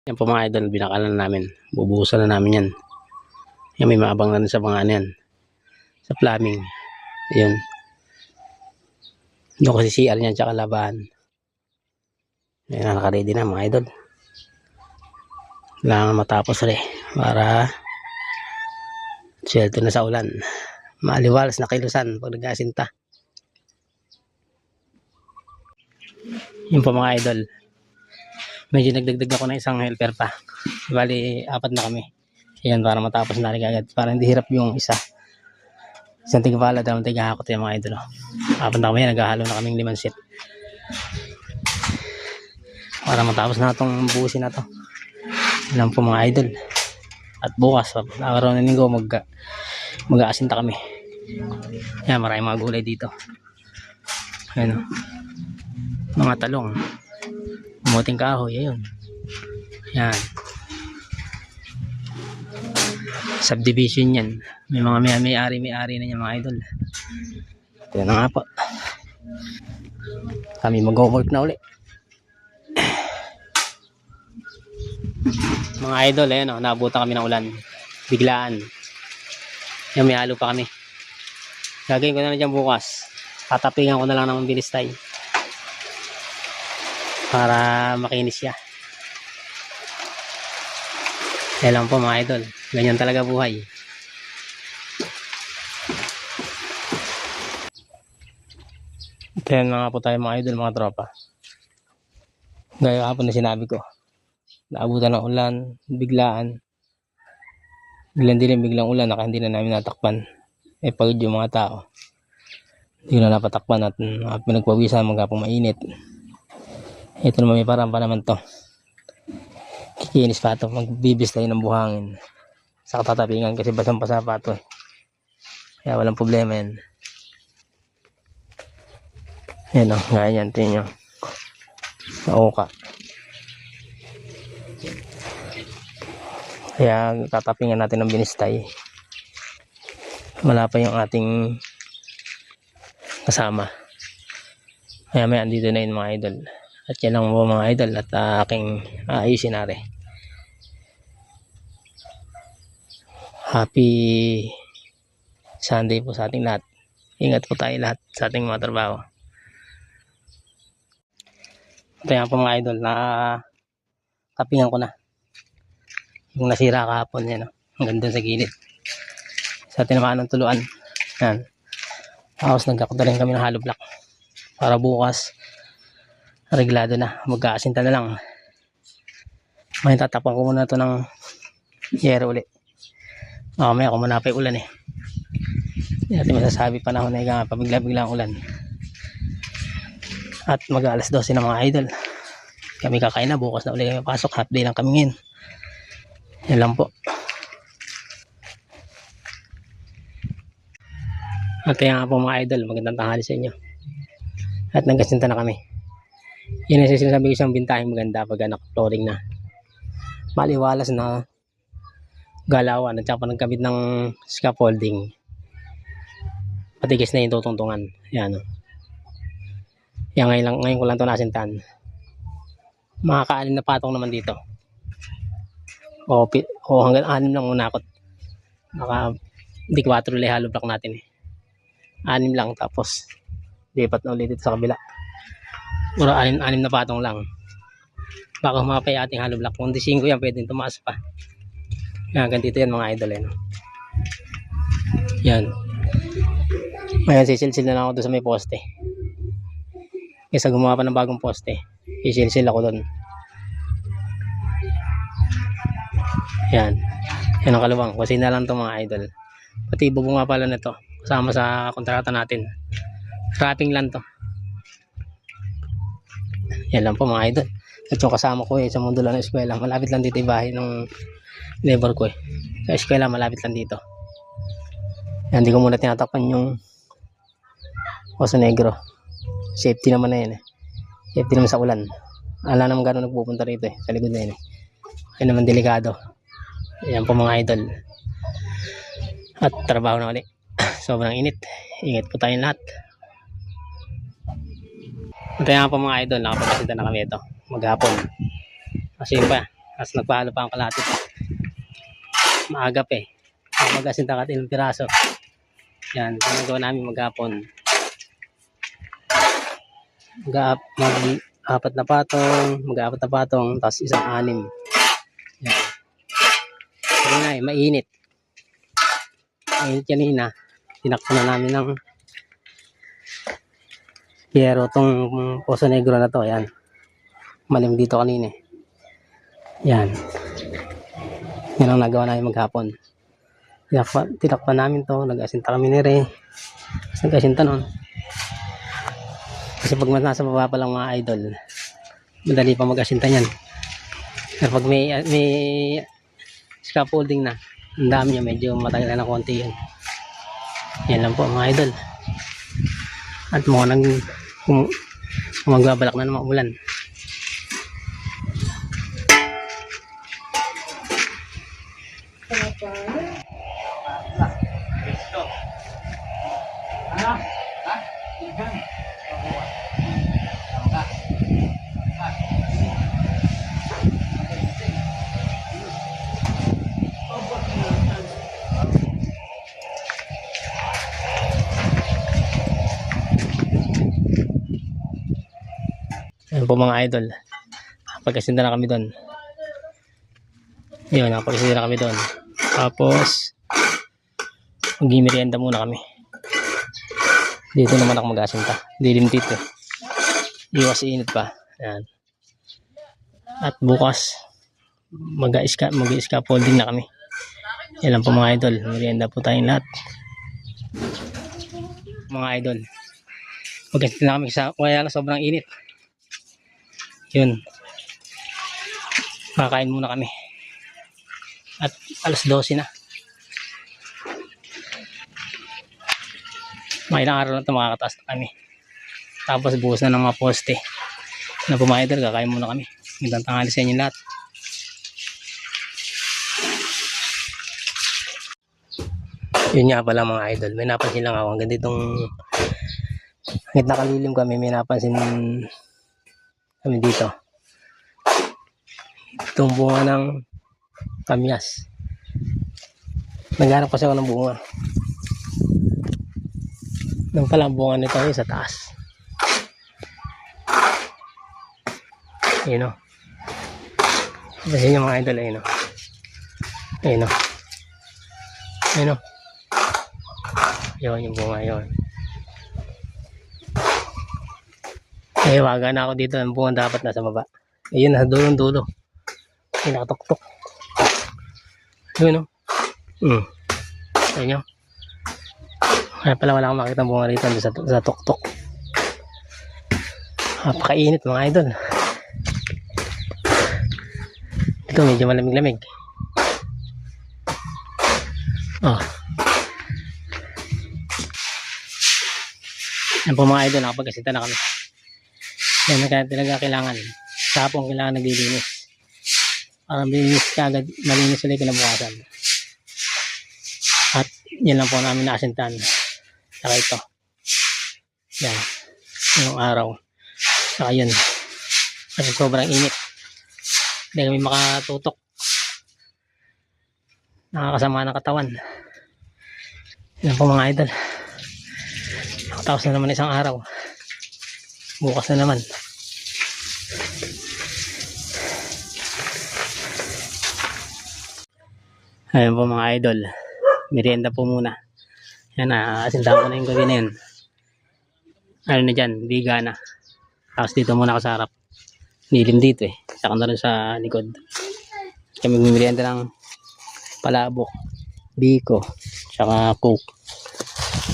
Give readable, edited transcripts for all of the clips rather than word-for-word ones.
Yan po mga idol, binakalan na namin. Bubuhusan na namin yan. Yan, may maabang na rin sa mga ano yan. Sa plumbing. Ayun. Doon kasi CR niyan, tsaka labahan. Yan na, naka-ready na mga idol. Kailangan matapos rin. Para swelto na sa ulan. Maaliwalas na kilusan pag nag-asinta. Yun po mga idol. Medyo nagdagdag ako ng isang helper pa. Bali, 4 na kami. Ayan, para matapos na rin agad. Para hindi hirap yung isa. Isang tigpala, dalawang tigahakot yung mga idol. 4 na kami, naghahalo na kaming 5 set. Para matapos na itong buusin na to. Alam po mga idol. At bukas, araw na linggo, mag-aasinta kami. Ayan, maraming mga gulay dito. Ayan o. Mga talong. Muting kahoy, ayun. Ayan. Subdivision yan. May mga may-ari na yan mga idol. Ito na nga po. Kami mag-homework na uli. Mga idol, ayan o. Naabutan kami ng ulan. Biglaan. Ayan, may halo pa kami. Gagawin ko na dyan bukas. Tatapingan ko na lang ng bilistay. Para makinis siya. Yan lang po mga idol. Ganyan talaga buhay. Ito yan mga po tayo mga idol, mga tropa. Gaya hapon na sinabi ko. Naabutan ng ulan, biglaan. Biglang dilim, biglang ulan. Naka hindi na namin natakpan. Pagod yung mga tao. Hindi na napatakpan at pinagpawisan magkapong mainit. Ito naman may parang pa naman to. Kikinis pa ito. Magbibis tayo ng buhangin. Sa katatapingan kasi basang basa pa ito. Kaya walang problema yan. Yan o. Gaya yan. Tingnan nyo. Nauka. Kaya tatapingan natin ng binistay. Wala pa yung ating kasama. Kaya may andito na yun mga idol. At yan lang po mga idol at aking ayusin na rin. Happy Sunday po sa ating lahat. Ingat po tayo lahat sa ating mga trabaho. Ito yan po mga idol. Tapingan ko na. Yung nasira kahapon yan. Hanggang dun sa gilid. Sa tinamaan ng tuluan. Yan. Tapos nagkakuta rin kami ng hollow block. Para bukas reglado na, magkaasinta na lang. May tatakpan ko muna ito ng yero uli. Mamaya kung manapay ulan eh. Hindi natin masasabi panahon na pabigla-bigla ang ulan. At mag-alas 12 na mga idol. Kami kakain na, bukas na uli kami pasok. Half day lang kami ngayon. Yan lang po. At kaya nga po mga idol, magandang tanghali sa inyo. At nagkasinta na kami. Yan ang sinasabi ko siyang bintaheng maganda pag naka-flooring na. Maliwalas na galawan at saka nagkabit ng scaffolding. Patigas na yung tutungtungan. Yan o. Yan ngayon ko lang ito nasintahan. Makaka-6 na patong naman dito. O hanggang 6 lang unakot. Baka hindi 4 ulit hollow block natin eh. 6 lang tapos lipat na ulit dito sa kabila. Puro 6 na patong lang. Baka humapay ating hollow block. Kung 5 yan, pwedeng tumaas pa. Yan, ganito yan mga idol. Yan. Yan. Ngayon, sisilsil na lang ako doon sa may poste. Kaysa gumawa pa ng bagong poste, sisilsil ako doon. Yan. Yan ang kaluwang. Kasi na lang ito mga idol. Pati bubong nga pala na ito. Kasama sa kontrata natin. Wrapping lang to. Yan lang po mga idol. At yung kasama ko sa mundo lang ng eskwela. Malapit lang dito yung bahay ng neighbor ko eh. Sa eskwela malapit lang dito. Yan, hindi ko muna tinatakpan yung Oso Negro. Safety naman na yun eh. Safety naman sa ulan. Ala naman gano'n nagpupunta rito eh. Sa likod na yun eh. Kaya naman delikado. Yan po mga idol. At trabaho na ulit. Sobrang init. Ingat po tayong lahat. Ito nga po mga idol, nakapagkasita na kami ito maghapon. Kasi yun pa, Tapos nagpahalo pa ang kalahati pa. Maagap eh. Mag-asinta ka ilang piraso. Yan, ginagawa namin maghapon. Mag-apat na patong, tapos isang anim. Yan. Pero na eh, mainit. Mainit kanina. Tinakpan na namin ng pero tong Poso Negro na to, yan. Malim dito kanina eh. Yan. Yan ang nagawa namin maghapon. Tinakpan namin to, nag-asinta kami ni Re. Nag-asinta nun. Kasi pag nasa baba pa lang mga idol, madali pa mag-asinta niyan. Pero pag may scaffolding na, ang dami niya, medyo matagal na konti yun. Yan lang po mga idol. At mukhang magbabalak na naman umulan. Ayan po mga idol. Pagkasinta na kami doon. Yun, pagkasinta na kami doon. Tapos, mag-merienda muna kami. Dito naman ako mag-asinta. Dilim dito. Iwas init pa. Ayan. At bukas, mag-scaffolding na kami. Yan lang po mga idol. Merienda po tayong lahat. Mga idol. Pagkasinta na kami kaya lang sobrang init. Yun. Kakain muna kami. At alas 12 na. Mga ilang araw na ito makakataas na kami. Tapos buhos na ng mga poste. Na pumayadal, kakain muna kami. Magandang tanghali sa inyo lahat. Yun nga pala mga idol. May napansin lang ako. Hanggang ditong hanggang nakalilim kami, may napansin kami dito. Itong bunga ng kamyas. Naghanap kasi ako ng bunga. Nang pala ang bunga nito ay sa taas. Ayun o. Kasi yung mga idol, ayun o. Ayun o. Ayun o. Ayun yung bunga yun. Eh, waga na ako dito. Ang bunga dapat nasa baba. Ayun, nasa dulong-dulo. Ay, nakatuktok. Ayun o. Ayun o. Kaya pala wala akong makita bunga rito sa tuktok. Napakainit mga idol. Ito medyo malamig-lamig. Yan po mga idol, nakapagkasita na kami. Yan na talaga kailangan. Sa hapong kailangan naglilinis. Para malinis ka agad, malinis ulit kinabukasan. At yan lang po namin naasintahan. Saka ito. Yan. Yung araw. Saka yun. Kasi sobrang init. Hindi kami makatutok. Nakakasama ng katawan. Yan po mga idol. Nakatapos na naman isang araw. Bukas na naman. Ayun po mga idol. Merienda po muna. Yan na. Asintahan ko na yung gabi na yun. Ano na dyan. Biga na. Tapos dito muna ako sa harap. Nilim dito eh. Saka na rin sa likod. Kami merienda ng palabok. Biko. Saka coke.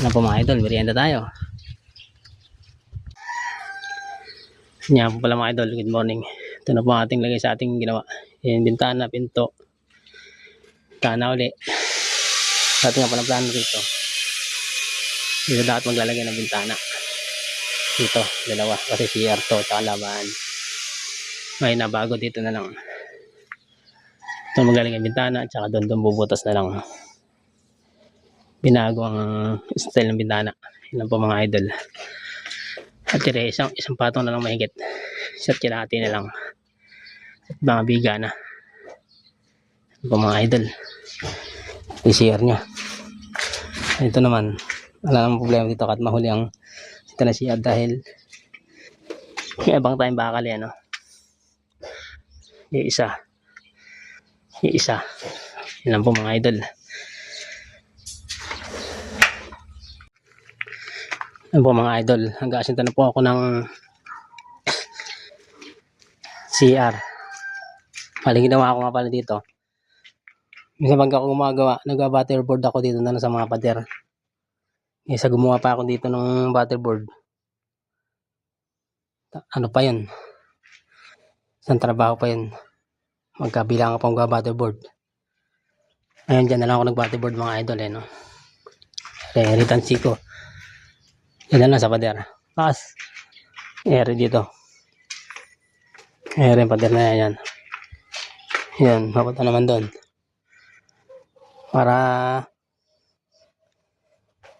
Ano po mga idol. Merienda tayo. Yan po pala mga idol. Good morning. Ito na po ang ating lagay sa ating ginawa. Yung bintana, pinto. Bintana uli. Dati nga palang plano rito. Dito dapat maglalagay ng bintana. Dito, dalawa. Kasi CR to, tsaka labahan. Ngayon na bago dito na lang. Ito maglalagay ng bintana, tsaka doon bubutas na lang. Binago ang style ng bintana. Yan po mga idol. At tira, isang patong na lang mahigit. Isa't kilahati na lang. At mga biga na. Ito mga idol. I-share niya. Ito naman. Wala namang problema dito kahit mahuli ang ito na siya dahil may ibang tayong bakal yan. No? Yung isa. Yan lang po mga idol. Yan po mga idol. Hanggang na po ako ng CR. Maling ginawa ko nga pala dito. Minsan pag ako gumagawa, nag-butterboard ako dito na sa mga pader. Isa gumawa pa ako dito ng butterboard. Ano pa yun? Isang trabaho pa yun. Magkabilang ako pang butterboard. Ayun, dyan na lang ako nag-butterboard mga idol eh, no? Retansi ko. Yan na lang sa pader. Tapos, ere dito. Ere pader na yan. Yan, mapunta naman doon. Para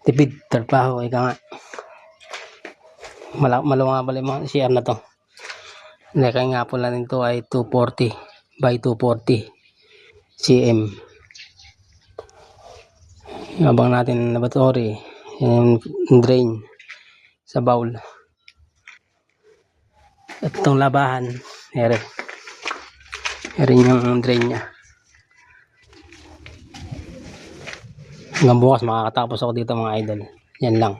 tipid trabaho, ika nga. Maluwa nga pala yung mga CR na to. Kaya nga po lang nito ay 240 by 240 cm. Abang natin laboratory, yung drain sa bowl. At itong labahan, ere yung drain niya. Hanggang bukas makakatapos ako dito mga idol. Yan lang.